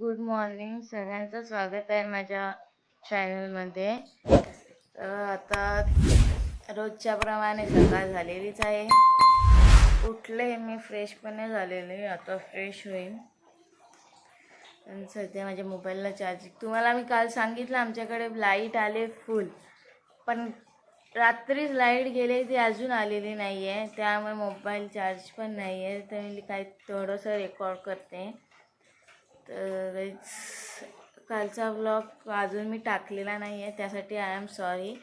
Good morning सगळ्यांचं स्वागत आहे माझ्या चॅनलमध्ये. तर आता रोजच्या प्रमाणे सकाळ झालेलीच आहे. उठले मी, फ्रेश पण नाही झालेले, आता फ्रेश होईल. आणि सध्या माझ्या मोबाईलला चार्जिंग, तुम्हाला मी काल सांगितलं आमच्याकडे लाईट आले फुल, पण रात्रीच लाईट गेले, ती अजून आलेली नाही आहे, त्यामुळे मोबाईल चार्ज पण नाही आहे. तर मी काय थोडंसं रेकॉर्ड करते. तर कालचा व्लॉग अजून मी टाकलेला नाही आहे, त्यासाठी आय एम सॉरी.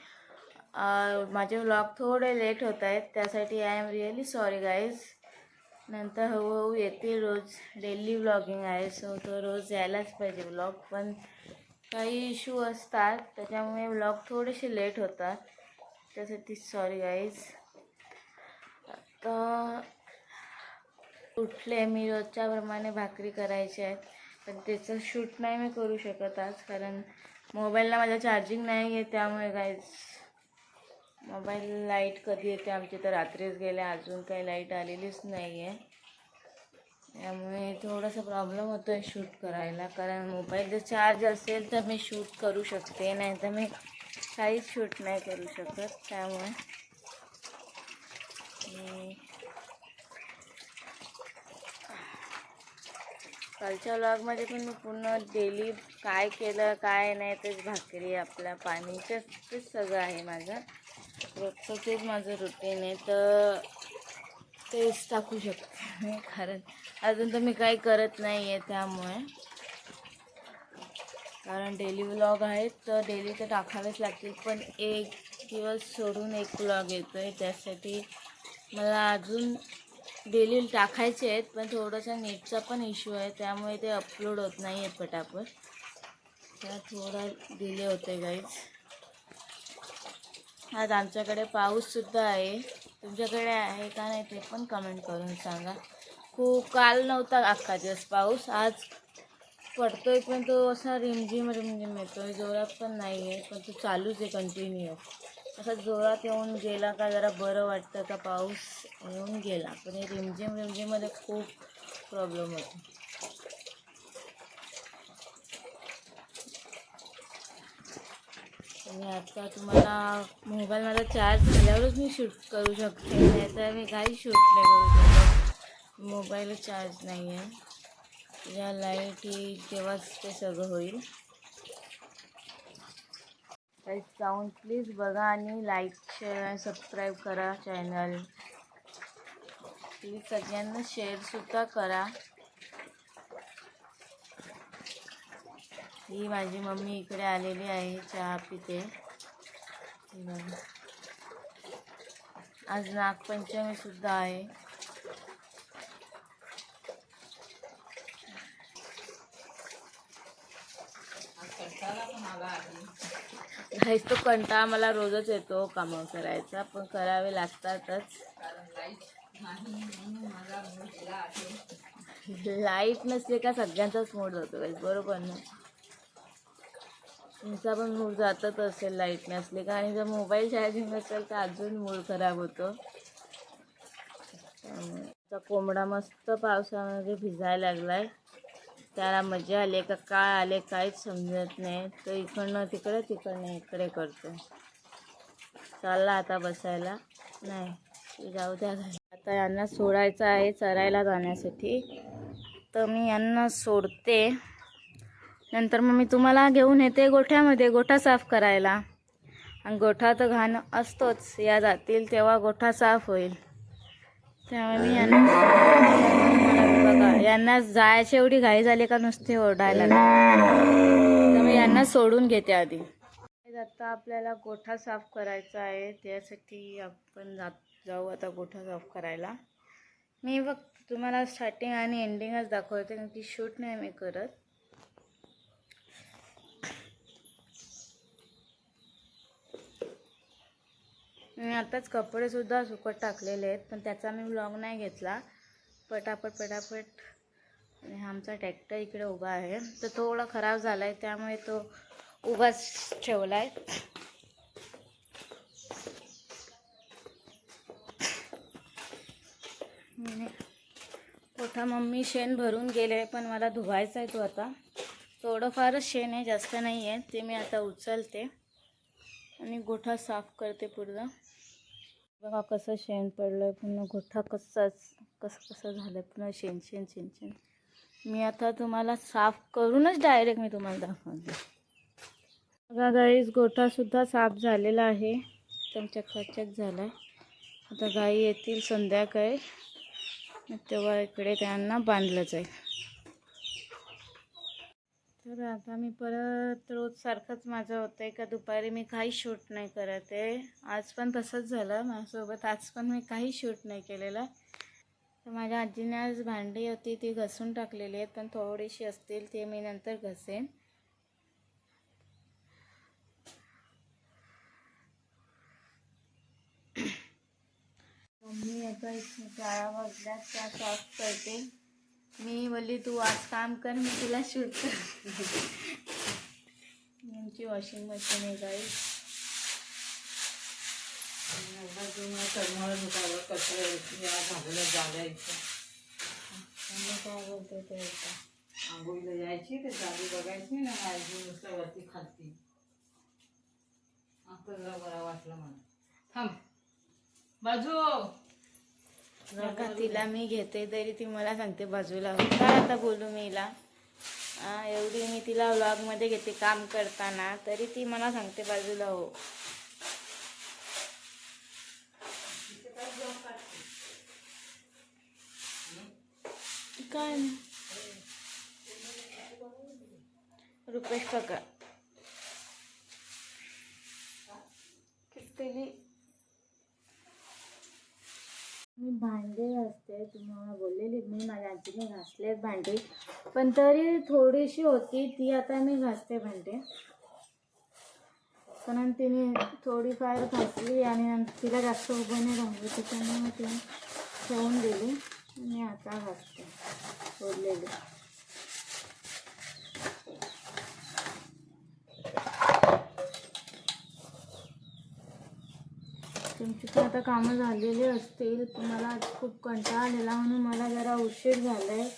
माझे व्लॉग थोडे लेट होत आहेत, त्यासाठी I am really sorry guys. नंतर हळूहळू येते, रोज डेली व्लॉगिंग आहे, सो तो रोज यायलाच पाहिजे व्लॉग. पण काही इश्यू असतात, त्याच्यामुळे व्लॉग थोडेसे लेट होतात, त्यासाठी सॉरी गाईज. आता उठले मी, रोजच्या प्रमाणे भाकरी करायची आहेत, पण त्याचं शूट नाही मी करू शकत आज, कारण मोबाईलला माझ्या चार्जिंग नाही आहे. त्यामुळे गाईज मोबाईल लाईट कधी येते आमची, तर रात्रीच गेले, अजून काही लाईट आलेलीच नाही आहे. त्यामुळे थोडासा प्रॉब्लेम होतो आहे शूट करायला, कारण मोबाईल जर चार्ज असेल तर मी शूट करू शकते, नाही तर मी काहीच शूट नाही करू शकत. त्यामुळे कालच्या व्लॉगमध्ये पण मी पूर्ण डेली काय केलं काय नाही, तेच भाकरी आपल्या पाणीचंच तेच सगळं आहे माझं रोजचं, तेच माझं रुटीन आहे. तर तेच टाकू शकते मी, कारण अजून तर मी काही करत नाही आहे. त्यामुळे कारण डेली व्लॉग आहेत तर डेली तर टाकावेच लागतील, पण एक दिवस सोडून एक व्लॉग येतो आहे, त्यासाठी मला अजून डेली टाकायचे आहेत, पण थोडासा नेटचा पण इश्यू आहे, त्यामुळे ते अपलोड होत नाही आहेत पटापट, त्याला थोडा डिले होते गाईज. आज आमच्याकडे पाऊससुद्धा आहे, तुमच्याकडे आहे का नाही ते पण कमेंट करून सांगा. काल नव्हता अख्खा दिवस पाऊस, आज पडतोय, पण तो असा रिमझिम येतोय, जोरात पण नाही आहे, पण तो चालूच आहे कंटिन्यू. असा जोरात येऊन गेला का जरा बरं वाटतं का पाऊस येऊन गेला, पण हे रिमझिममध्ये खूप प्रॉब्लेम होतो. आणि आता तुम्हाला मोबाईल माझा चार्ज झाल्यावरच मी शूट करू शकते, नाही तर मी काही शूट नाही करू शकत, मोबाईल चार्ज नाही आहे. या लाईट ही तेव्हाच ते सगळं होईल. जाऊन प्लीज बघा आणि लाईक शेअर सबस्क्राईब करा चॅनल. प्लीज सगळ्यांना शेअरसुद्धा करा. ही माझी मम्मी इकडे आलेली आहे, चहा पिते. आज नागपंचमीसुद्धा आहे. तो कंटाळा मला रोजच येतो कामं करायचा, पण करावे लागतातच. लाईट नसले का सगळ्यांचाच मूड जातो गाईस, बरोबर ना? तुमचा पण मूड जातच असेल लाईट नसले का, आणि जर मोबाईल चार्जिंग नसेल तर अजून मूड खराब होतो. कोंबडा मस्त पावसामध्ये भिजायला लागलाय, त्याला मजा आले का काय आले काहीच समजत नाही, तो इकडनं तिकडे तिकडनं इकडे करतो. चालला आता बसायला, नाही जाऊ द्या. आता यांना सोडायचं आहे चरायला जाण्यासाठी, तर मी यांना सोडते, नंतर मग मी तुम्हाला घेऊन येते गोठ्यामध्ये गोठा साफ करायला. आणि गोठा तर घाण असतोच, या जातील तेव्हा गोठा साफ होईल. त्यामुळे मी बघा यांना जायची एवढी घाई झाली का नुसते ओरडायला, त्यामुळे यांना सोडून घेते आधी. आता आपल्याला गोठा साफ करायचा आहे, त्यासाठी आपण जाऊ आता गोठा साफ करायला. मी फक्त तुम्हाला स्टार्टिंग आणि एंडिंगच दाखवते, कारण की शूट नाही मी करत. मी आताच कपडेसुद्धा सुकत टाकलेले आहेत, पण त्याचा मी व्लॉग नाही घेतला. पटापट आणि आमचा ट्रॅक्टर इकडे उभा आहे, तर थोडा खराब झाला आहे, त्यामुळे तो उभाच ठेवला आहे. मोठा मम्मी शेण भरून गेले, पण मला धुवायचा आहे तो आता. थोडंफारच शेण आहे, जास्त नाही आहे. ते मी आता उचलते आणि गोठा साफ करते पूर्ण. बघा कसं शेण पडलं आहे, पूर्ण गोठा कसं झालं पूर्ण शेण शेण शेण शेण. मी आता तुम्हाला साफ करूनच डायरेक्ट मी तुम्हाला दाखवते. बघा गाईस, गोठासुद्धा साफ झालेला आहे, एकदम चकाचक झाला आहे. आता गाई येतील संध्याकाळी, तेव्हा इकडे त्यांना बांधलं जाईल. तर आता मी परत रोज सारखंच माझं होतं आहे का दुपारी मी काही शूट नाही करत आहे. आज पण तसंच झालं माझ्यासोबत. आज पण मी काही शूट नाही केलेलं. तर माझ्या आजीने आज भांडी होती ती घसून टाकलेली आहेत, पण थोडीशी असतील ते मी नंतर घसेन. मी आता 4 वाजल्यात त्या साफ करते. मी बोलली तू आज काम कर, मी तुला शूट कर. आमची वॉशिंग मशीन आहे गाई. काय बोलते ते आंघोळीला यायची ते चालू बघायची ना, आजी नुसतं वरती खालती. आता जरा बरा वाटलं मला. थांब बाजू. बघा तिला मी घेते तरी ती मला सांगते बाजूला हो. काय आता बोलू मी हिला? एवढी मी तिला व्लॉगमध्ये घेते काम करताना, तरी ती मला सांगते बाजूला हो. काय नाही रुपेश काका किती मी भांडे घासते. तुम्हाला बोललेली मी माझ्या आजीने घासलेत भांडी, पण तरी थोडीशी होती ती आता मी घासते भांडे. पण तिने थोडीफार घासली आणि तिला जास्त उभं नाही राहिली, त्याच्यामुळे मग तिने ठेवून दिली. मी आता घासते सोडलेली. तुमची पण आता कामं झालेली असतील, पण मला आज खूप कंटाळा आलेला म्हणून मला जरा उशीर झाला आहे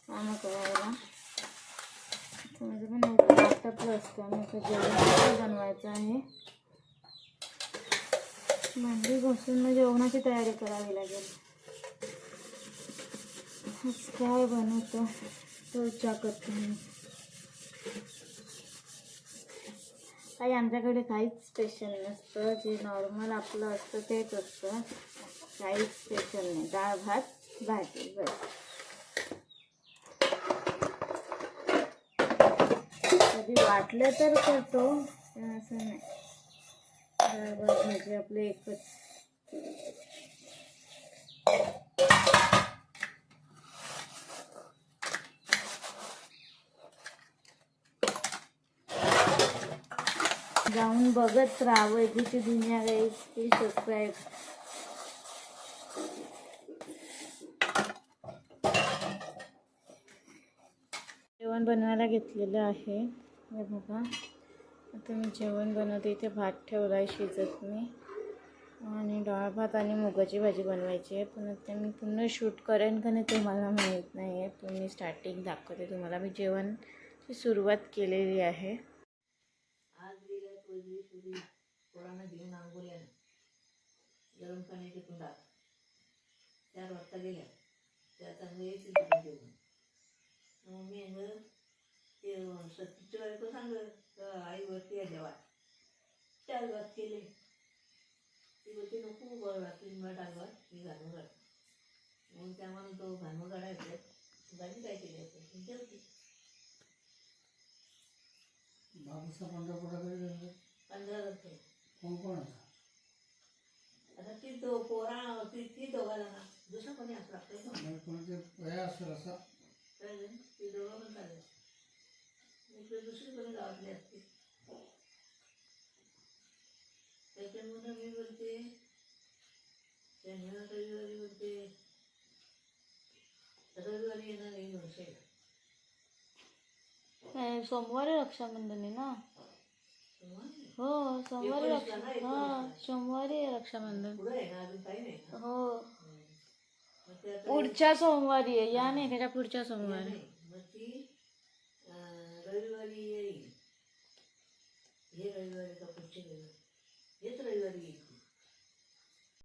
कामं करायला. माझं पण नव्हतं आटपलं असतं. मी आता जेवण बनवायचं आहे. भांडी घासून मग जेवणाची तयारी करावी लागेल. आज काय बनवतं तो विचार करते मी. काही आमच्याकडे काहीच स्पेशल नसतं, जे नॉर्मल आपलं असतं तेच असतं. काहीच स्पेशल नाही. डाळ भात भाजी बस. कधी वाटलं तर करतो, पण असं नाही. डाळ भात भाजी आपलं एकच. जाऊन बघत राहावं एकीची दुनिया गाईस. Please subscribe. जेवण बनवायला घेतलेलं आहे. हे बघा आता मी जेवण बनवते. इथे भात ठेवला आहे शिजत मी, आणि डाळ भात आणि मुगाची भाजी बनवायची आहे. पण आता मी पुन्हा शूट करेन का नाही ते मला माहीत नाही आहे, पण मी स्टार्टिंग दाखवते तुम्हाला. मी जेवणची सुरुवात केलेली आहे. पोरांना घेऊन आंघोळ्या गरम पाण्याचे कुंडात 4 वाजता गेल्या. त्या चांगलं येतील तिकडे जेवण. मग मी ते सतीच्या बायको सांगलं आई वरती आहे जेव्हा 4 वाज केले. ती बोलते नको बरं रात्री मला टाकवात मी घालून काढ. मग त्या म्हणून तो घालून काढायचं. भाजी काय केली असेल जेवती. बाबूचा 15 वर्ष कोण कोण आता ती पोरा ती दोघाला ना दुसरं कोणी असं लागतं कोणाचे वया असेल असा ती दोघं पण चालेल. इकडे दुसरी कोणी गावातली असते. त्याच्यामुळे मी बोलते त्यांना रविवारी बोलते रविवारी येणार नाही वर्षे. सोमवारी रक्षाबंधन आहे ना. हो सोमवारी सोमवारी रक्षाबंधन. हो पुढच्या सोमवारी आहे. या नाही त्याच्या पुढच्या सोमवारी. रविवारी का पुढच्या रविवारी हेच रविवारी येईल ती.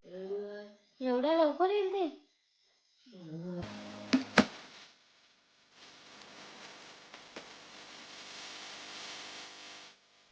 रविवार एवढ्या लवकर येईल ते?